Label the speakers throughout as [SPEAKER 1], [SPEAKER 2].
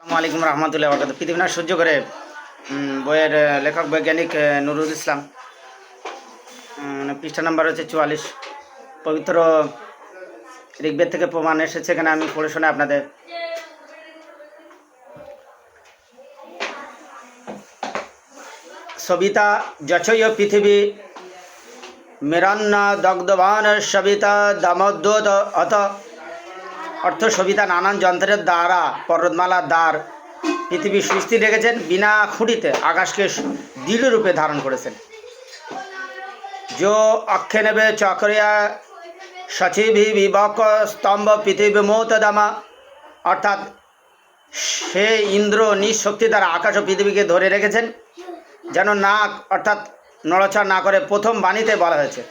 [SPEAKER 1] আসসালামাইকুম রহমতুল্লাহ বরকাত। পৃথিবীনাথ সূর্য করে বইয়ের লেখক বৈজ্ঞানিক নুরুল ইসলাম। পৃষ্ঠা নাম্বার হচ্ছে 44। পবিত্র ঋগ্বেদ থেকে প্রমাণ এসেছে, এখানে আমি পড়ে শোনাই আপনাদের। সবিতা যচয় পৃথিবী মেরান্ন দগ্ধবান সবিতা দামোদ্যোত অত। অর্থ সবিতা নানান যন্ত্রের দ্বারা পর্বতমালার দ্বার পৃথিবী সুস্থির রেখেছেন, বিনা খুঁটিতে আকাশকে দৃঢ়রূপে ধারণ করেছেন। যো অক্ষে নেবে চক্রিয়া সচিভি বিবক স্তম্ভ পৃথিবী মৌতদামা। অর্থাৎ সে ইন্দ্র নিজ শক্তি দ্বারা আকাশ ও পৃথিবীকে ধরে রেখেছেন, যেন না অর্থাৎ নড়াচড় না করে। প্রথম বাণীতে বলা হয়েছে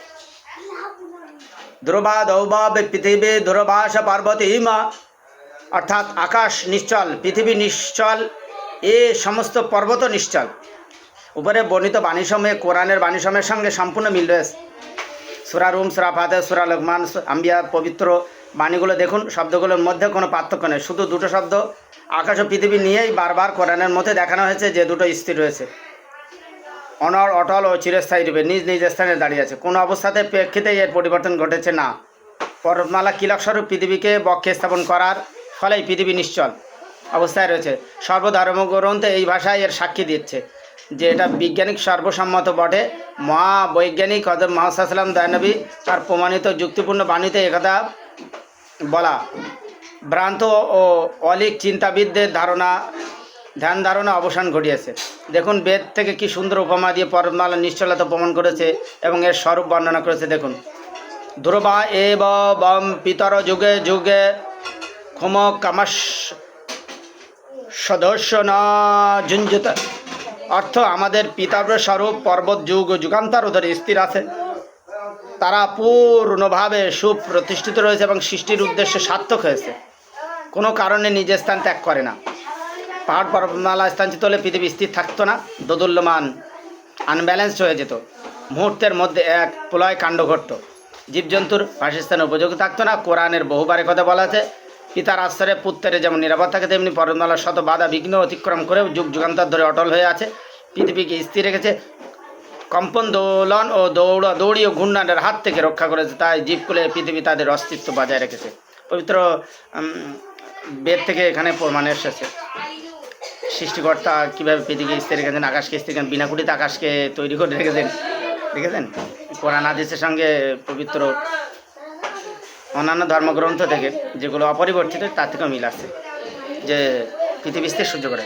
[SPEAKER 1] ধ্রুবা দৌবা পৃথিবী ধ্রুবাস পার্বতী হিমা। অর্থাৎ আকাশ নিশ্চল, পৃথিবী নিশ্চল, এ সমস্ত পর্বত নিশ্চল। উপরে বর্ণিত বাণীসমূহে কোরআনের বাণীসমূহের সঙ্গে সম্পূর্ণ মিল রয়েছে। সূরা রুম, সূরা ফাতিহা, সূরা লোকমান, আম্বিয়া পবিত্র বাণীগুলো দেখুন, শব্দগুলোর মধ্যে কোনো পার্থক্য নেই। শুধু দুটো শব্দ আকাশ ও পৃথিবী নিয়েই বারবার কোরআনের মধ্যে দেখানো হয়েছে যে দুটো স্থির রয়েছে, অনড়, অটল ও চিরস্থায়ী রূপে নিজ নিজ স্থানে দাঁড়িয়ে আছে। কোনো অবস্থাতে প্রেক্ষিতেই এর পরিবর্তন ঘটেছে না। পর্বতমালা কিলকস্বরূপ পৃথিবীকে বক্ষে স্থাপন করার ফলেই পৃথিবী নিশ্চল অবস্থায় রয়েছে। সর্বধর্মগ্রন্থে এই ভাষায় এর সাক্ষী দিচ্ছে যে এটা বিজ্ঞানিক সর্বসম্মত বটে। মহাবৈজ্ঞানিক হযরত মুহাম্মদ সাল্লাল্লাহু আলাইহি ওয়াসাল্লাম দয়ানবী তার প্রমাণিত যুক্তিপূর্ণ বাণীতে একথা বলা ভ্রান্ত ও অলিক চিন্তাবিদদের ধ্যান ধারণা অবসান ঘটিয়েছে। দেখুন বেদ থেকে কি সুন্দর উপমা দিয়ে পর্বতমালা নিশ্চলতা প্রমাণ করেছে এবং এর স্বরূপ বর্ণনা করেছে। দেখুন, ধ্রুবা এব বম পিতর যুগে যুগে ক্ষম কামাস সদস্য না ঝুঞ্জুত। অর্থ আমাদের পিতাব্র স্বরূপ পর্বত যুগ ও যুগান্তর ধরে স্থির আছে, তারা পূর্ণভাবে সুপ্রতিষ্ঠিত রয়েছে এবং সৃষ্টির উদ্দেশ্যে সার্থক হয়েছে, কোনো কারণে নিজের স্থান ত্যাগ করে না। পাহাড় পর্বতমালা স্থানচ্যুত হলে পৃথিবী স্থির থাকতো না, দোদুল্যমান আনব্যালেন্সড হয়ে যেত। মুহূর্তের মধ্যে এক প্রলয় কাণ্ড ঘটত, জীবজন্তুর বাসস্থান উপযোগী থাকতো না। কোরআনের বহুবার কথা বলা আছে, পিতার আশ্রয়ে পুত্রের যেমন নিরাপদ থাকে, তেমনি পর্বতমালার শত বাধা বিঘ্ন অতিক্রম করেও যুগ যুগান্তর ধরে অটল হয়ে আছে, পৃথিবীকে স্থির রেখেছে, কম্পন দোলন ও দৌড়ি ও ঘূর্ণানের হাত থেকে রক্ষা করেছে। তাই জীবকুলে পৃথিবী তাদের অস্তিত্ব বজায় রেখেছে। পবিত্র বেদ থেকে এখানে প্রমাণ এসেছে সৃষ্টিকর্তা কীভাবে পৃথিবী স্থির রেখেছেন, আকাশকে স্থির রেখেছেন, বিনা খুঁটিতে আকাশকে তৈরি করে রেখেছেন। দেখেছেন কোরআন হাদিসের সঙ্গে পবিত্র অন্যান্য ধর্মগ্রন্থ থেকে যেগুলো অপরিবর্তিত তার থেকেও মিল আছে যে পৃথিবী স্থির সহ্য করে।